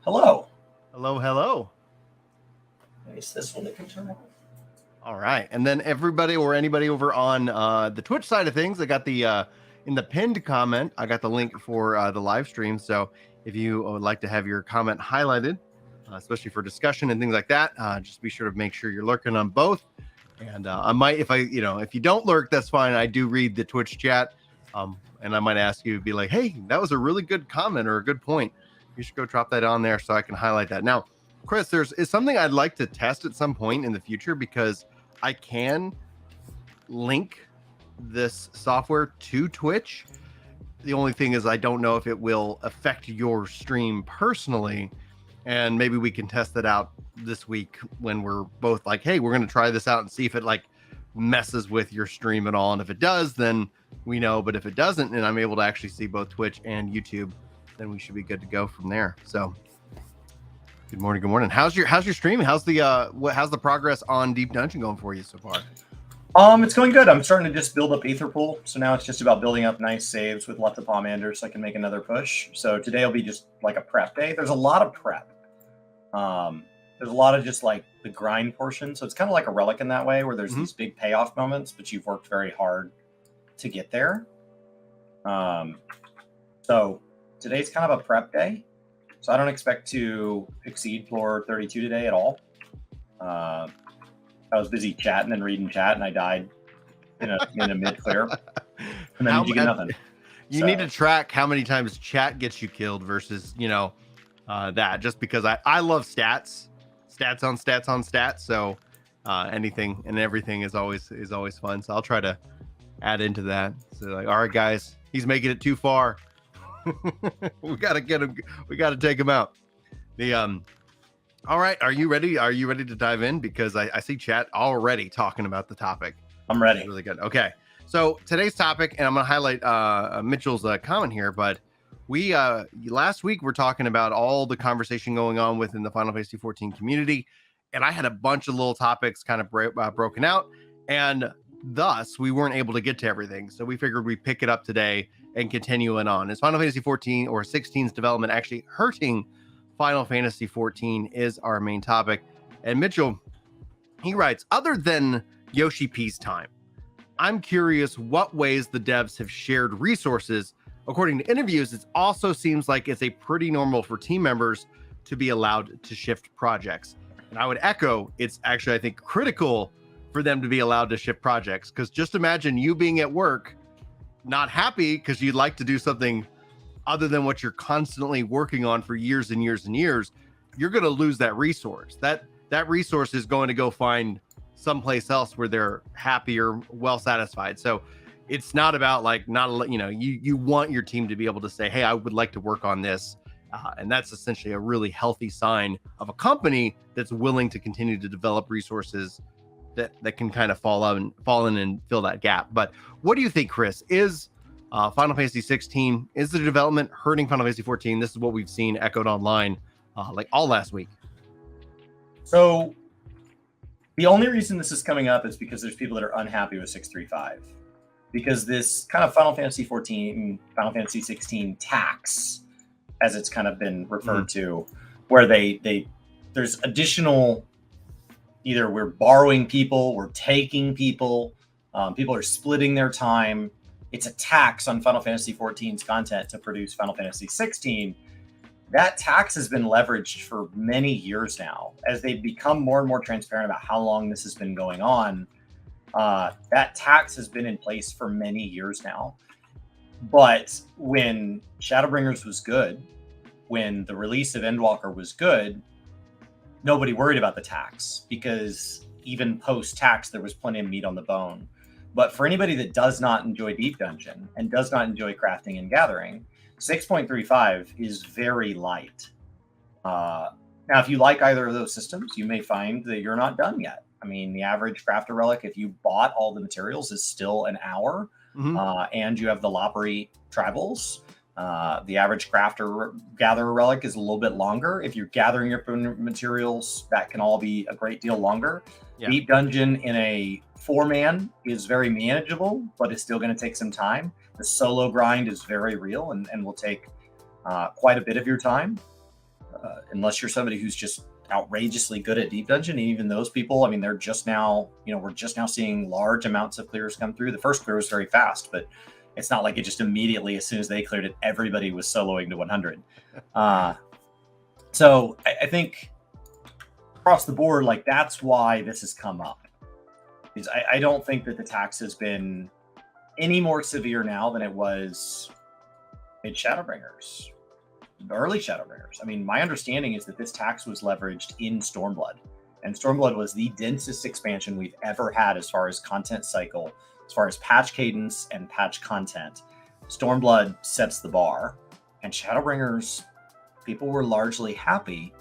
Hello. Hello, hello. Is this one that can turn on? All right, and then everybody or anybody over on the Twitch side of things, I got the in the pinned comment, I got the link for the live stream. So if you would like to have your comment highlighted, especially for discussion and things like that, just be sure to make sure you're lurking on both. And I might, if you don't lurk, that's fine. I do read the Twitch chat, and I might ask you to be like, "Hey, that was a really good comment or a good point. You should go drop that on there so I can highlight that." Now, Chris, is something I'd like to test at some point in the future because I can link this software to Twitch. The only thing is I don't know if it will affect your stream personally, and maybe we can test it out this week when we're both like, hey, we're going to try this out and see if it like messes with your stream at all. And if it does, then we know. But if it doesn't, and I'm able to actually see both Twitch and YouTube, then we should be good to go from there. So good morning. Good morning. How's your stream? How's the progress on Deep Dungeon going for you so far? It's going good. I'm starting to just build up Aether Pool. So now it's just about building up nice saves with lots of Pomander so I can make another push. So today will be just like a prep day. There's a lot of prep. There's a lot of just like the grind portion. So it's kind of like a relic in that way where there's these big payoff moments, but you've worked very hard to get there. So today's kind of a prep day. So I don't expect to exceed floor 32 today at all. I was busy chatting and reading chat, and I died in a mid clear, and then you get nothing. You need to track how many times chat gets you killed versus that. Just because I love stats on stats. So anything and everything is always fun. So I'll try to add into that. So like, all right, guys, he's making it too far. We gotta get him. We gotta take him out. All right, are you ready? Are you ready to dive in? Because I see chat already talking about the topic. I'm ready. That's really good. Okay, so today's topic, and I'm gonna highlight Mitchell's comment here. But we last week we're talking about all the conversation going on within the Final Fantasy 14 community, and I had a bunch of little topics kind of broken out, and thus we weren't able to get to everything. So we figured we'd pick it up today and continuing on. Is Final Fantasy 14 or 16's development actually hurting Final Fantasy 14 is our main topic. And Mitchell, he writes, other than Yoshi P's time, I'm curious what ways the devs have shared resources. According to interviews, it also seems like it's a pretty normal for team members to be allowed to shift projects. And I would echo, it's actually, I think, critical for them to be allowed to shift projects. Because just imagine you being at work, not happy because you'd like to do something other than what you're constantly working on for years and years and years. You're going to lose that resource. That resource is going to go find someplace else where they're happy or well satisfied. So it's not about like, you want your team to be able to say, hey, I would like to work on this. And that's essentially a really healthy sign of a company that's willing to continue to develop resources that can kind of fall in and fill that gap. But what do you think, Chris? Is Final Fantasy 16, is the development hurting Final Fantasy 14? This is what we've seen echoed online like all last week. So the only reason this is coming up is because there's people that are unhappy with 635. Because this kind of Final Fantasy 14, Final Fantasy 16 tax, as it's kind of been referred to, where there's additional, either we're borrowing people, we're taking people, people are splitting their time. It's a tax on Final Fantasy 14's content to produce Final Fantasy 16. That tax has been leveraged for many years now. As they've become more and more transparent about how long this has been going on, that tax has been in place for many years now. But when Shadowbringers was good, when the release of Endwalker was good, nobody worried about the tax because even post-tax, there was plenty of meat on the bone. But for anybody that does not enjoy Deep Dungeon and does not enjoy crafting and gathering, 6.35 is very light. Now, if you like either of those systems, you may find that you're not done yet. I mean, the average crafter relic, if you bought all the materials, is still an hour. And you have the Loppery tribals. The average crafter gatherer relic is a little bit longer. If you're gathering your materials, that can all be a great deal longer. Yeah. Deep Dungeon in a 4-man is very manageable, but it's still going to take some time. The solo grind is very real and will take quite a bit of your time. unless you're somebody who's just outrageously good at deep dungeon. And even those people, I mean, they're just now, we're just now seeing large amounts of clears come through. The first clear was very fast, but it's not like it just immediately, as soon as they cleared it, everybody was soloing to 100. So I think across the board, like, that's why this has come up. Is I don't think that the tax has been any more severe now than it was in Shadowbringers, the early Shadowbringers. I mean, my understanding is that this tax was leveraged in Stormblood, and Stormblood was the densest expansion we've ever had as far as content cycle, as far as patch cadence and patch content. Stormblood sets the bar, and Shadowbringers, people were largely happy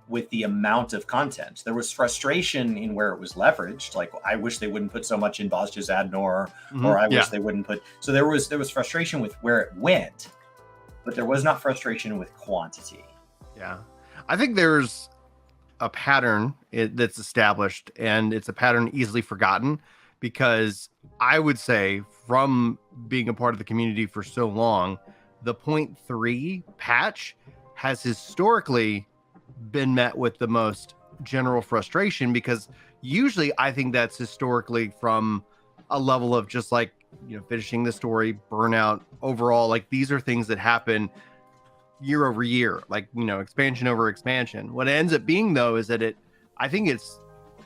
with the amount of content. There was frustration in where it was leveraged. Like, I wish they wouldn't put so much in Bosja's Adnor, or I wish they wouldn't put. So there was frustration with where it went, but there was not frustration with quantity. Yeah, I think there's a pattern that's established, and it's a pattern easily forgotten, because I would say, from being a part of the community for so long, the 0.3 patch has historically been met with the most general frustration, because usually I think that's historically from a level of just like, finishing the story, burnout overall. Like, these are things that happen year over year, like, expansion over expansion. What it ends up being, though, is that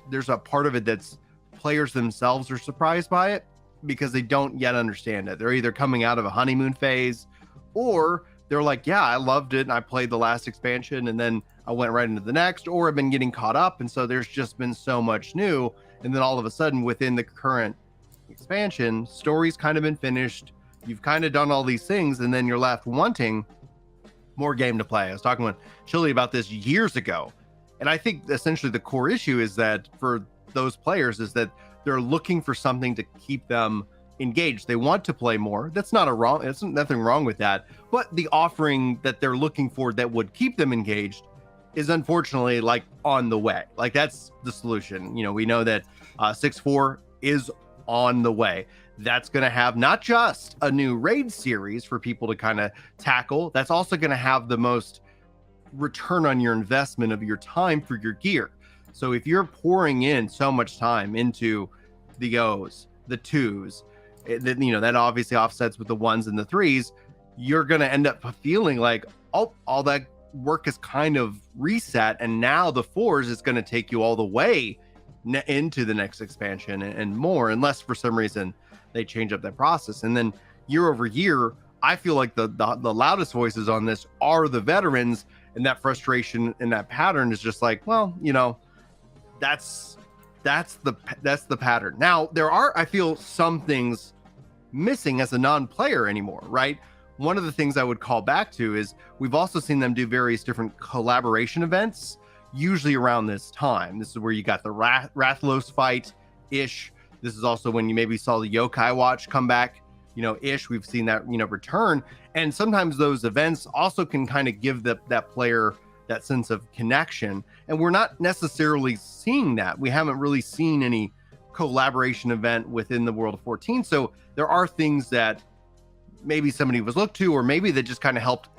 there's a part of it that's players themselves are surprised by it, because they don't yet understand it. They're either coming out of a honeymoon phase, or they're like, yeah, I loved it, and I played the last expansion, and then I went right into the next, or I've been getting caught up, and so there's just been so much new, and then all of a sudden, within the current expansion, story's kind of been finished, you've kind of done all these things, and then you're left wanting more game to play. I was talking with Chili about this years ago, and I think essentially the core issue is that for those players is that they're looking for something to keep them engaged. They want to play more. That's nothing wrong with that. But the offering that they're looking for that would keep them engaged is unfortunately like on the way. Like, that's the solution. We know that 6.4 is on the way. That's going to have not just a new raid series for people to kind of tackle. That's also going to have the most return on your investment of your time for your gear. So if you're pouring in so much time into the O's, the 2s, that obviously offsets with the 1s and the 3s, you're going to end up feeling like, oh, all that work is kind of reset, and now the 4s is going to take you all the way into the next expansion and more, unless for some reason they change up that process. And then year over year, I feel like the loudest voices on this are the veterans, and that frustration and that pattern is just like, well, that's the pattern. Now, there are, I feel, some things missing as a non-player anymore, right? One of the things I would call back to is we've also seen them do various different collaboration events, usually around this time. This is where you got the Rathalos fight-ish. This is also when you maybe saw the Yokai Watch come back, ish. We've seen that, return. And sometimes those events also can kind of give that player that sense of connection. And we're not necessarily seeing that. We haven't really seen any collaboration event within the World of 14. So there are things that maybe somebody was looked to, or maybe that just kind of helped,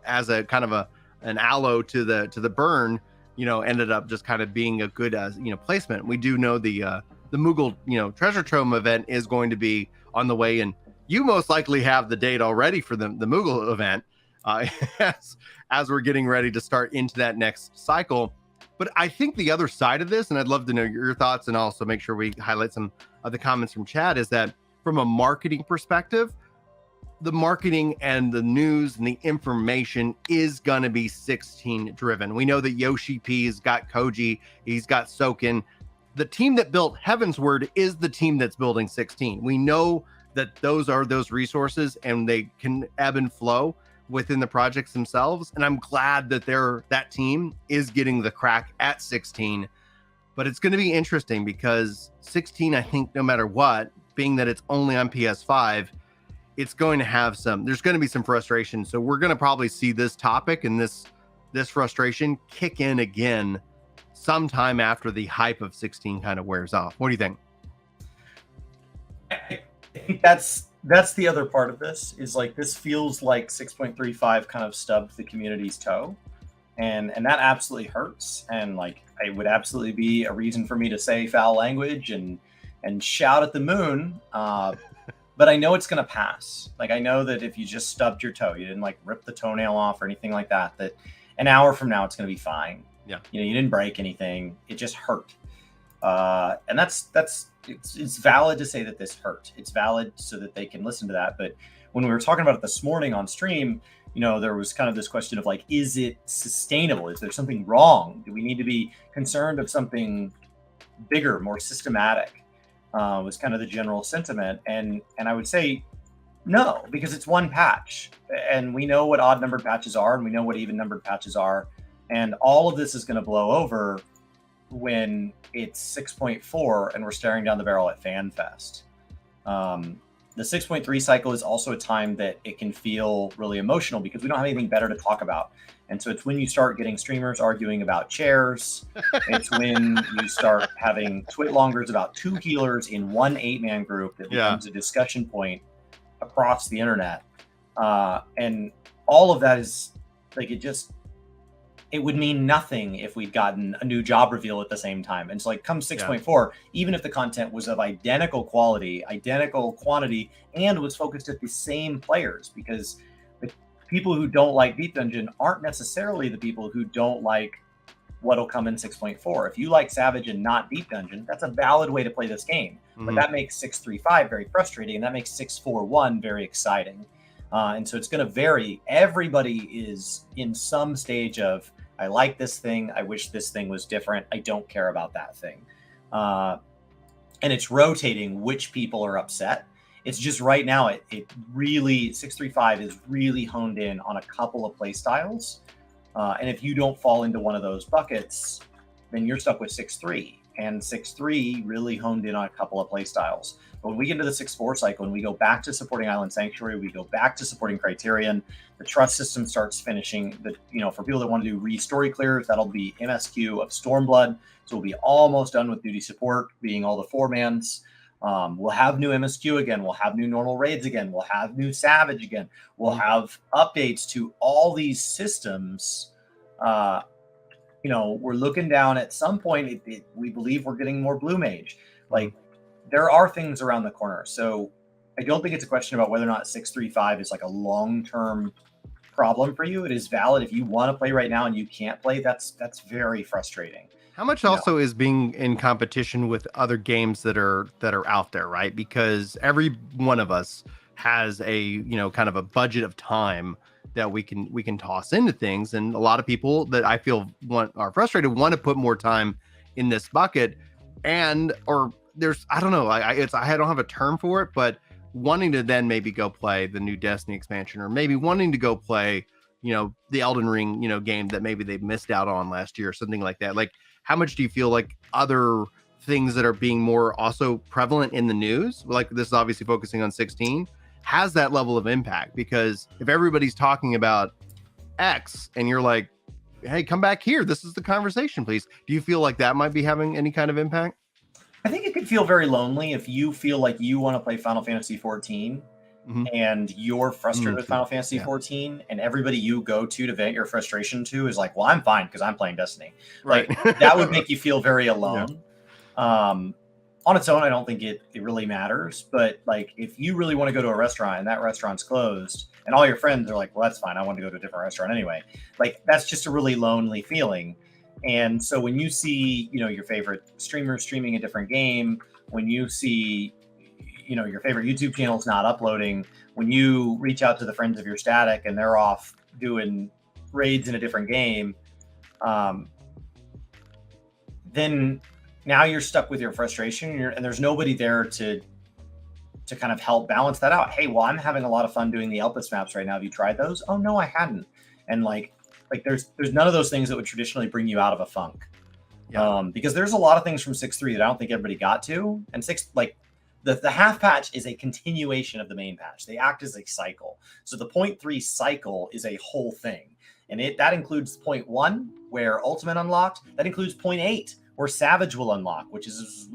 as a kind of an aloe to the burn, ended up just kind of being a good, placement. We do know the Moogle, treasure trove event is going to be on the way, and you most likely have the date already for the Moogle event, as we're getting ready to start into that next cycle. But I think the other side of this, and I'd love to know your thoughts, and also make sure we highlight some of the comments from Chad, is that from a marketing perspective, the marketing and the news and the information is going to be 16 driven. We know that Yoshi P's got Koji, he's got Soken. The team that built Heavensward is the team that's building 16. We know that those are those resources, and they can ebb and flow within the projects themselves. And I'm glad that that team is getting the crack at 16. But it's going to be interesting, because 16, I think, no matter what, being that it's only on PS5, it's going to have there's going to be some frustration. So we're going to probably see this topic and this frustration kick in again sometime after the hype of 16 kind of wears off. What do you think? I think that's the other part of this, is like, this feels like 6.35 kind of stubbed the community's toe. and that absolutely hurts. And like, it would absolutely be a reason for me to say foul language and shout at the moon. But I know it's going to pass. Like, I know that if you just stubbed your toe, you didn't like rip the toenail off or anything like that, that an hour from now it's going to be fine. Yeah. You know, you didn't break anything. It just hurt. And it's valid to say that this hurt. It's valid so that they can listen to that. But when we were talking about it this morning on stream, you know, there was kind of this question of like, is it sustainable? Is there something wrong? Do we need to be concerned of something bigger, more systematic? Was kind of the general sentiment. And I would say no, because it's one patch. And we know what odd numbered patches are, and we know what even numbered patches are. And all of this is going to blow over when it's 6.4 and we're staring down the barrel at FanFest. The 6.3 cycle is also a time that it can feel really emotional because we don't have anything better to talk about. And so it's when you start getting streamers arguing about chairs. It's when you start having twitlongers about 2 healers in one 8-man group that becomes a discussion point across the internet. And all of that is like, it would mean nothing if we'd gotten a new job reveal at the same time. And so like come 6.4, even if the content was of identical quality, identical quantity, and was focused at the same players, because the people who don't like Deep Dungeon aren't necessarily the people who don't like what'll come in 6.4. If you like Savage and not Deep Dungeon, that's a valid way to play this game. But that makes 6.3.5 very frustrating, and that makes 6.4.1 very exciting. And so it's going to vary. Everybody is in some stage of, I like this thing. I wish this thing was different. I don't care about that thing. And it's rotating which people are upset. It's just right now, it really, 6.3.5 is really honed in on a couple of play styles. And if you don't fall into one of those buckets, then you're stuck with 6.3. And 6.3 really honed in on a couple of play styles. But when we get into the 6.4 cycle and we go back to supporting Island Sanctuary, we go back to supporting Criterion, the trust system starts finishing. For people that want to do re-story clears, that'll be MSQ of Stormblood. So we'll be almost done with duty support, being all the 4-mans. We'll have new MSQ again. We'll have new normal raids again. We'll have new Savage again. We'll have updates to all these systems. We're looking down at some point. We believe we're getting more Blue Mage. Like, there are things around the corner. So I don't think it's a question about whether or not 6.3.5 is like a long-term problem for you. It is valid. If you want to play right now and you can't play, that's very frustrating. How much also is being in competition with other games that are out there, right? Because every one of us has a, kind of a budget of time that we can toss into things. And a lot of people that I feel are frustrated want to put more time in this bucket, or there's, I don't know, I don't have a term for it, but wanting to then maybe go play the new Destiny expansion, or maybe wanting to go play, the Elden Ring, game that maybe they missed out on last year or something like that. Like, how much do you feel like other things that are being more also prevalent in the news, like this is obviously focusing on 16, has that level of impact? Because if everybody's talking about X and you're like, hey, come back here, this is the conversation, please. Do you feel like that might be having any kind of impact? I think it could feel very lonely if you feel like you want to play Final Fantasy 14 and you're frustrated with Final Fantasy 14, and everybody you go to vent your frustration to is like, well, I'm fine because I'm playing Destiny. Right. Like, that would make you feel very alone. On its own, I don't think it really matters. But like, if you really want to go to a restaurant and that restaurant's closed and all your friends are like, well, that's fine, I want to go to a different restaurant anyway. Like, that's just a really lonely feeling. And so when you see, your favorite streamer streaming a different game, when you see, your favorite YouTube channel's not uploading, when you reach out to the friends of your static and they're off doing raids in a different game, then now you're stuck with your frustration, and there's nobody there to kind of help balance that out. Hey, well, I'm having a lot of fun doing the Elpis maps right now. Have you tried those? Oh, no, I hadn't. And like there's none of those things that would traditionally bring you out of a funk. Because there's a lot of things from 6.3 that I don't think everybody got to. And the half patch is a continuation of the main patch. They act as a cycle. So the 0.3 cycle is a whole thing. And that includes 0.1, where Ultimate unlocked. That includes 0.8, where Savage will unlock, which is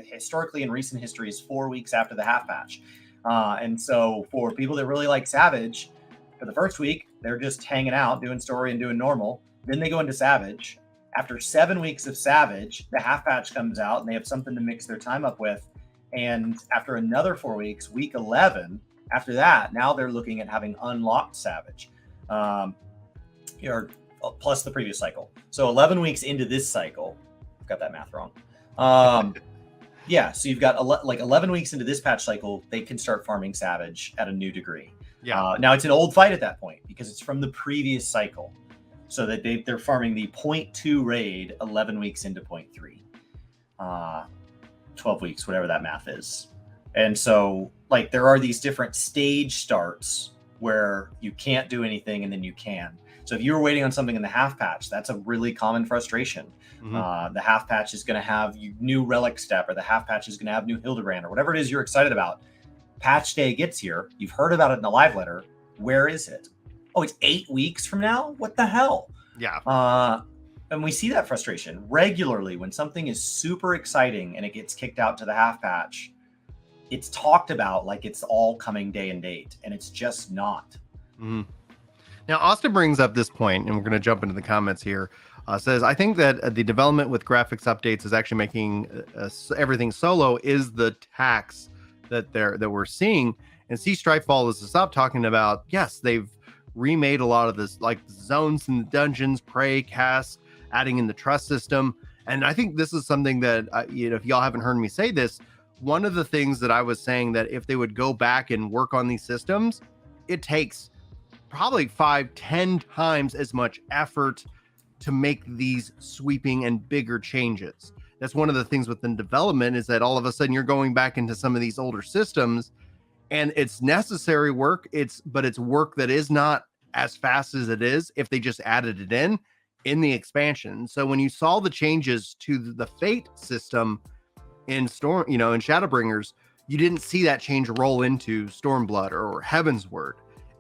historically in recent history is 4 weeks after the half patch. And so for people that really like Savage, for the first week, they're just hanging out, doing story and doing normal. Then they go into Savage. After 7 weeks of Savage, the half patch comes out and they have something to mix their time up with. And after another 4 weeks, week 11, after that, now they're looking at having unlocked Savage, or plus the previous cycle. So 11 weeks into this cycle, I've got that math wrong. Yeah, so you've got 11 weeks into this patch cycle, they can start farming Savage at a new degree. Yeah. Now it's an old fight at that point because it's from the previous cycle. So that they're farming the 0.2 raid 11 weeks into 0.3. 12 weeks, whatever that math is. And so like there are these different stage starts where you can't do anything and then you can. So if you were waiting on something in the half patch, that's a really common frustration. Mm-hmm. The half patch is going to have new relic step, or the half patch is going to have new Hildebrand, or whatever it is you're excited about. Patch day gets here. You've heard about it in a live letter. Where is it? Oh, it's 8 weeks from now? What the hell? Yeah. And we see that frustration regularly when something is super exciting and it gets kicked out to the half patch. It's talked about like it's all coming day and date, and it's just not. Mm-hmm. Now, Austin brings up this point, and we're going to jump into the comments here. Says, I think that the development with graphics updates is actually making everything solo is the tax that we're seeing. And see Strifefall is to stop talking about, yes, they've remade a lot of this, like zones in the dungeons, prey, cast, adding in the trust system. And I think this is something that, if y'all haven't heard me say this, one of the things that I was saying that if they would go back and work on these systems, it takes probably 5-10 times as much effort to make these sweeping and bigger changes. That's one of the things within development, is that all of a sudden you're going back into some of these older systems, and it's necessary work. But it's work that is not as fast as it is if they just added it in the expansion. So when you saw the changes to the Fate system in Storm, in Shadowbringers, you didn't see that change roll into Stormblood or Heavensward.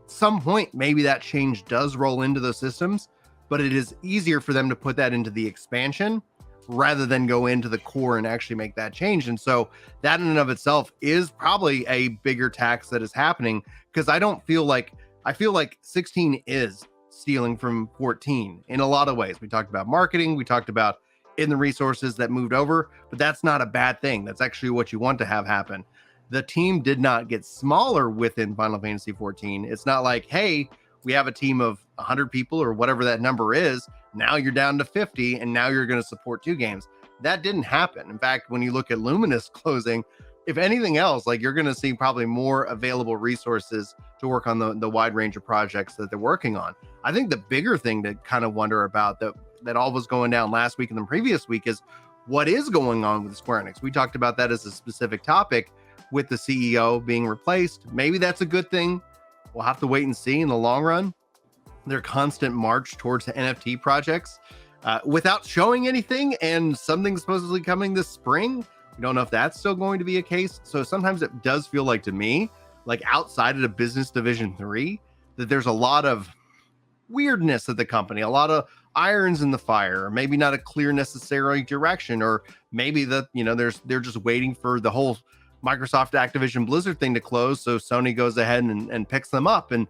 At some point, maybe that change does roll into those systems, but it is easier for them to put that into the expansion rather than go into the core and actually make that change. And so that in and of itself is probably a bigger tax that is happening, because I feel like 16 is stealing from 14 in a lot of ways. We talked about marketing, we talked about in the resources that moved over, but that's not a bad thing. That's actually what you want to have happen. The team did not get smaller within Final Fantasy 14. It's not like, hey, we have a team of 100 people or whatever that number is. Now you're down to 50 and now you're going to support 2 games. That didn't happen. In fact, when you look at Luminous closing, if anything else, like you're going to see probably more available resources to work on the wide range of projects that they're working on. I think the bigger thing to kind of wonder about that all was going down last week and the previous week is what is going on with Square Enix. We talked about that as a specific topic with the CEO being replaced. Maybe that's a good thing. We'll have to wait and see in the long run. Their constant march towards the NFT projects without showing anything, and something supposedly coming this spring. We don't know if that's still going to be a case. So sometimes it does feel like, to me, like outside of the business division 3, that there's a lot of weirdness at the company, a lot of irons in the fire, or maybe not a clear necessary direction, or maybe that, they're just waiting for the whole Microsoft Activision Blizzard thing to close, so Sony goes ahead and picks them up. And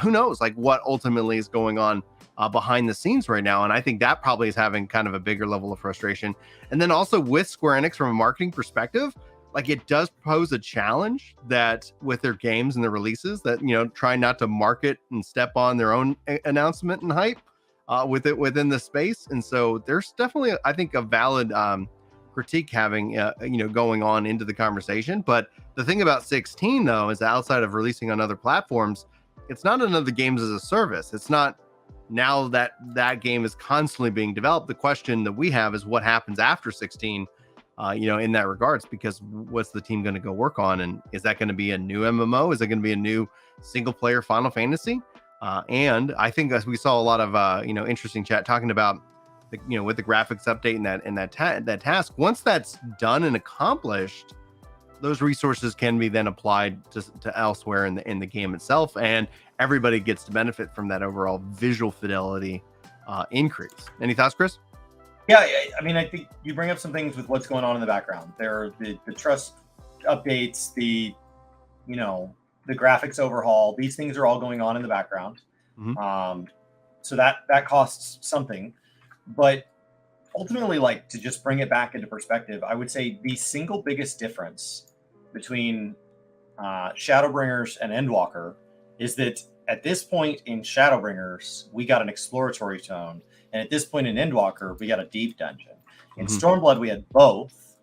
who knows like what ultimately is going on behind the scenes right now. And I think that probably is having kind of a bigger level of frustration. And then also with Square Enix, from a marketing perspective, like it does pose a challenge that with their games and their releases, that try not to market and step on their own announcement and hype within the space. And so there's definitely, I think, a valid critique having going on into the conversation. But the thing about 16 though is that outside of releasing on other platforms, it's not another games as a service. It's not now that game is constantly being developed. The question that we have is what happens after 16 in that regards, because what's the team going to go work on? And is that going to be a new MMO? Is it going to be a new single player Final Fantasy? And I think as we saw a lot of interesting chat talking about with the graphics update and that task, once that's done and accomplished, those resources can be then applied to elsewhere in the game itself, and everybody gets to benefit from that overall visual fidelity increase. Any thoughts, Chris? Yeah, I mean, I think you bring up some things with what's going on in the background. There are the trust updates, the graphics overhaul. These things are all going on in the background. Mm-hmm. so that costs something, but ultimately, like, to just bring it back into perspective, I would say the single biggest difference between Shadowbringers and Endwalker is that at this point in Shadowbringers, we got an exploratory tone, and at this point in Endwalker, we got a deep dungeon. In Stormblood, we had both.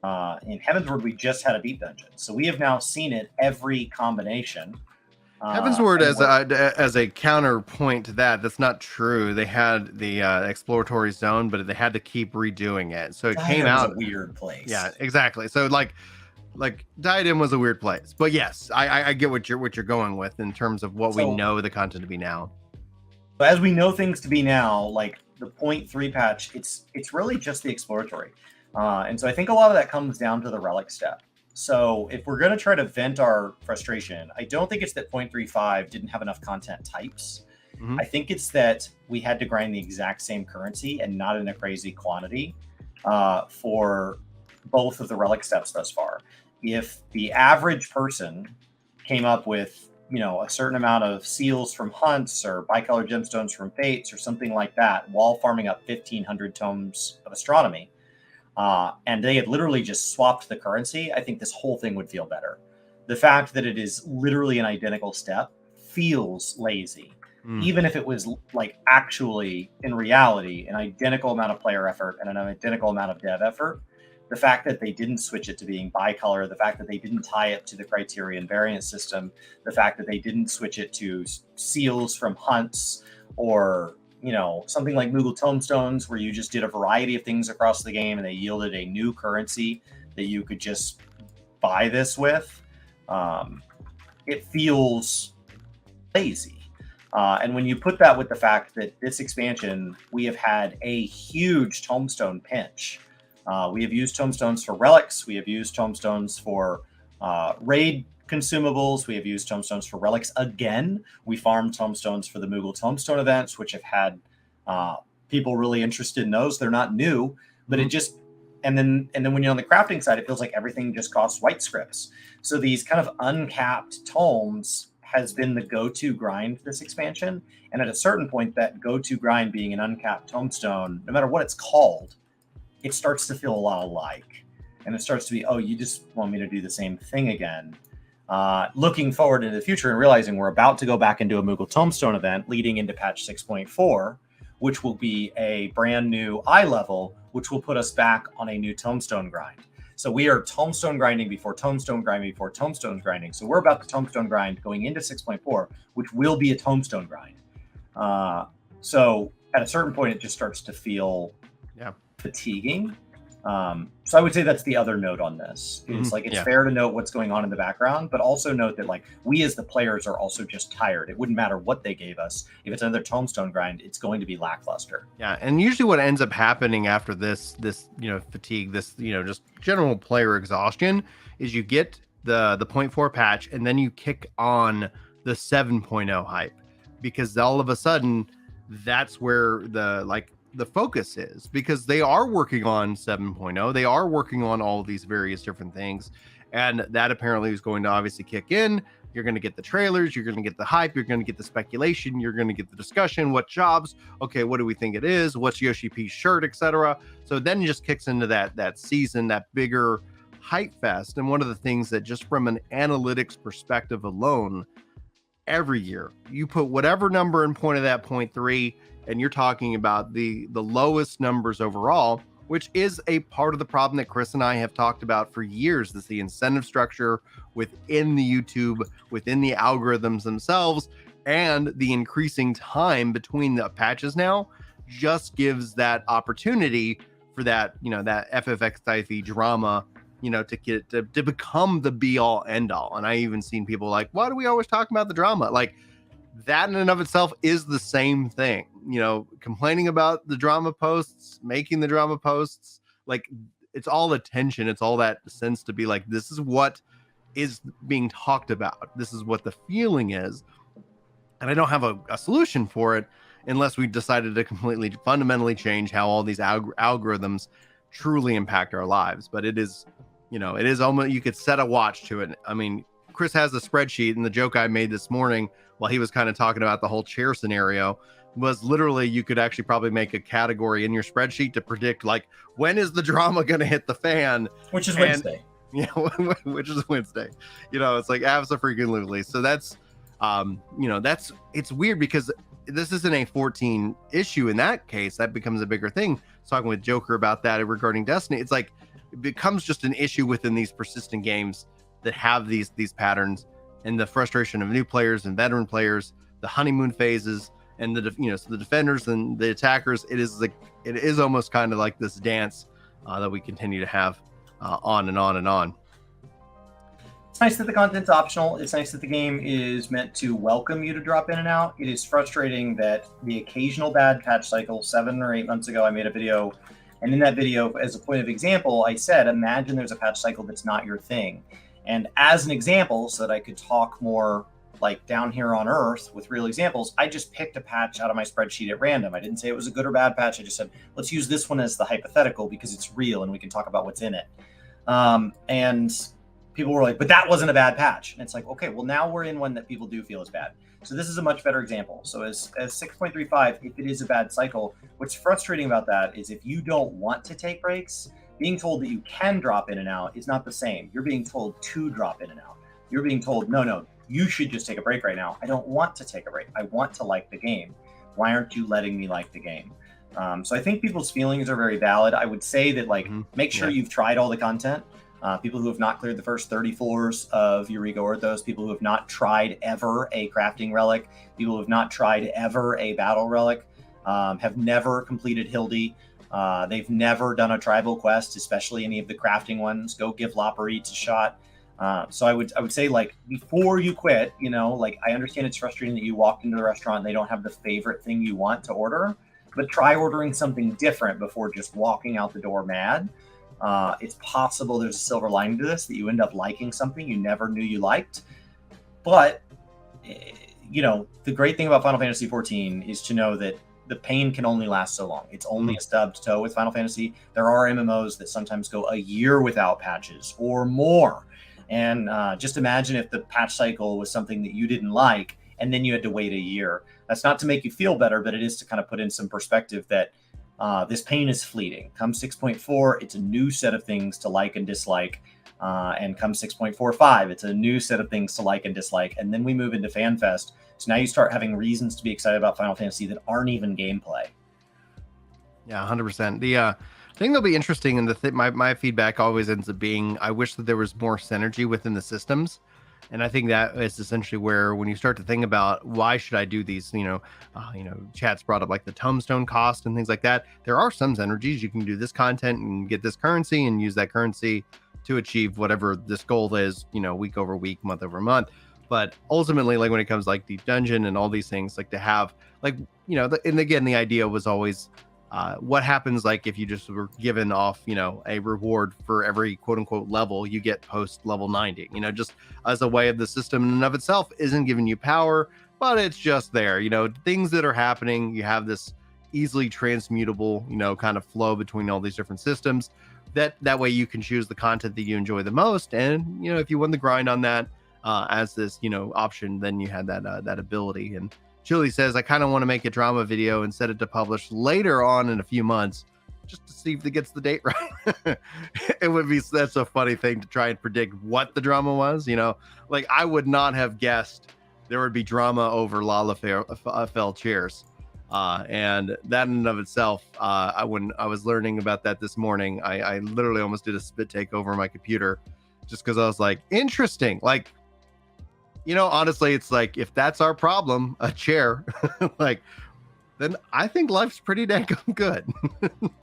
In Heavensward, we just had a deep dungeon. So we have now seen it every combination. Heavensward as a counterpoint to that's not true. They had the exploratory zone, but they had to keep redoing it. So it came out a weird place. Yeah, exactly. So like Diadem was a weird place, but yes, I get what you're going with in terms of what we know the content to be now. But as we know things to be now, like the 0.3 patch, it's really just the exploratory, and so I think a lot of that comes down to the relic step. So if we're going to try to vent our frustration, I don't think it's that 0.35 didn't have enough content types. I think it's that we had to grind the exact same currency and not in a crazy quantity for both of the relic steps thus far. If the average person came up with, a certain amount of seals from hunts or bicolor gemstones from fates or something like that while farming up 1,500 tomes of astronomy, and they had literally just swapped the currency, I think this whole thing would feel better. The fact that it is literally an identical step feels lazy. Even if it was like actually in reality an identical amount of player effort and an identical amount of dev effort, the fact that they didn't switch it to being bicolor, the fact that they didn't tie it to the criterion variant system, the fact that they didn't switch it to seals from hunts or something like Moogle Tomestones, where you just did a variety of things across the game and they yielded a new currency that you could just buy this with, it feels lazy. And when you put that with the fact that this expansion, we have had a huge Tomestone pinch. We have used Tomestones for relics. We have used Tomestones for raid consumables. We have used Tomestones for relics again. We farmed Tomestones for the Moogle Tomestone events, which have had people really interested in those. They're not new, but it just and then when you're on the crafting side, it feels like everything just costs white scripts. So these kind of uncapped tomes has been the go-to grind this expansion. And at a certain point, that go-to grind being an uncapped Tomestone, no matter what it's called, it starts to feel a lot alike. And it starts to be, oh, you just want me to do the same thing again. Looking forward into the future and realizing we're about to go back into a Moogle Tomestone event leading into patch 6.4, which will be a brand new eye level, which will put us back on a new Tomestone grind. So we are Tomestone grinding before Tomestone grinding before Tomestone grinding. So we're about the Tomestone grind going into 6.4, which will be a Tomestone grind. So at a certain point, it just starts to feel fatiguing. So I would say that's the other note on this. Is like it's fair to note what's going on in the background, but also note that like we as the players are also just tired. It wouldn't matter what they gave us. If it's another Tomestone grind, it's going to be lackluster. Yeah, and usually what ends up happening after this fatigue, just general player exhaustion, is you get the 0.4 patch and then you kick on the 7.0 hype, because all of a sudden that's where the focus is, because they are working on 7.0. They are working on all of these various different things. And that apparently is going to obviously kick in. You're going to get the trailers. You're going to get the hype. You're going to get the speculation. You're going to get the discussion. What jobs? Okay, what do we think it is? What's Yoshi P's shirt, etc. So then it just kicks into that season, that bigger hype fest. And one of the things that just from an analytics perspective alone, every year, you put whatever number in point of that 0.3, and you're talking about the lowest numbers overall, which is a part of the problem that Chris and I have talked about for years. Is the incentive structure within the YouTube, within the algorithms themselves, and the increasing time between the patches now just gives that opportunity for that, that FFXIV drama, to become the be all end all. And I even seen people like, why do we always talk about the drama? Like, that in and of itself is the same thing, complaining about the drama posts, making the drama posts, like it's all attention. It's all that sense to be like, this is what is being talked about. This is what the feeling is. And I don't have a solution for it unless we decided to completely fundamentally change how all these algorithms truly impact our lives. But it is, it is almost, you could set a watch to it. I mean, Chris has a spreadsheet, and the joke I made this morning while he was kind of talking about the whole chair scenario was literally you could actually probably make a category in your spreadsheet to predict like when is the drama going to hit the fan, which is and- Wednesday. yeah, which is Wednesday. It's like absolutely. So that's it's weird because this isn't a 14 issue. In that case, that becomes a bigger thing. Talking with Joker about that regarding Destiny, it's like it becomes just an issue within these persistent games that have these patterns, and the frustration of new players and veteran players, the honeymoon phases, and so the defenders and the attackers. It is almost kind of like this dance that we continue to have on and on and on. It's nice that the content's optional. It's nice that the game is meant to welcome you to drop in and out. It is frustrating that the occasional bad patch cycle, 7 or 8 months ago, I made a video, and in that video, as a point of example, I said, imagine there's a patch cycle that's not your thing. And as an example, so that I could talk more like down here on Earth with real examples, I just picked a patch out of my spreadsheet at random. I didn't say it was a good or bad patch. I just said, let's use this one as the hypothetical because it's real and we can talk about what's in it. And people were like, but that wasn't a bad patch. And it's like, okay, well, now we're in one that people do feel is bad. So this is a much better example. So as 6.35, if it is a bad cycle, what's frustrating about that is if you don't want to take breaks, being told that you can drop in and out is not the same. You're being told to drop in and out. You're being told, no, you should just take a break right now. I don't want to take a break. I want to like the game. Why aren't you letting me like the game? So I think people's feelings are very valid. I would say that make sure you've tried all the content. People who have not cleared the first 30 floors of Eureka Orthos, people who have not tried ever a crafting relic, people who have not tried ever a battle relic, have never completed Hildy. They've never done a tribal quest, especially any of the crafting ones. Go give Lopper Eats a shot. So I would say before you quit, I understand it's frustrating that you walked into the restaurant and they don't have the favorite thing you want to order, but try ordering something different before just walking out the door mad. It's possible there's a silver lining to this, that you end up liking something you never knew you liked. But, the great thing about Final Fantasy XIV is to know that the pain can only last so long. It's only a stubbed toe with Final Fantasy. There are MMOs that sometimes go a year without patches or more. And just imagine if the patch cycle was something that you didn't like and then you had to wait a year. That's not to make you feel better, but it is to kind of put in some perspective that this pain is fleeting. Come 6.4, it's a new set of things to like and dislike. And come 6.45, it's a new set of things to like and dislike. And then we move into FanFest. So now you start having reasons to be excited about Final Fantasy that aren't even gameplay. Yeah, 100%. The thing that'll be interesting, and my feedback always ends up being, I wish that there was more synergy within the systems. And I think that is essentially where, when you start to think about why should I do these, chat's brought up like the tombstone cost and things like that. There are some synergies. You can do this content and get this currency and use that currency to achieve whatever this goal is, week over week, month over month. But ultimately, when it comes like Deep Dungeon and all these things, to have and again, the idea was always what happens if you just were given off a reward for every quote unquote level you get post level 90, just as a way of the system in and of itself isn't giving you power, but it's just there, things that are happening. You have this easily transmutable kind of flow between all these different systems, that way you can choose the content that you enjoy the most. And if you won the grind on that as this option, then you had that ability. And Chili says, I kind of want to make a drama video and set it to publish later on in a few months, just to see if it gets the date right. That's a funny thing to try and predict what the drama was. I would not have guessed there would be drama over Lalafell chairs. And that in and of itself, when I was learning about that this morning, I literally almost did a spit take over my computer just because I was like, interesting. Honestly, it's if that's our problem, a chair, then I think life's pretty dang good.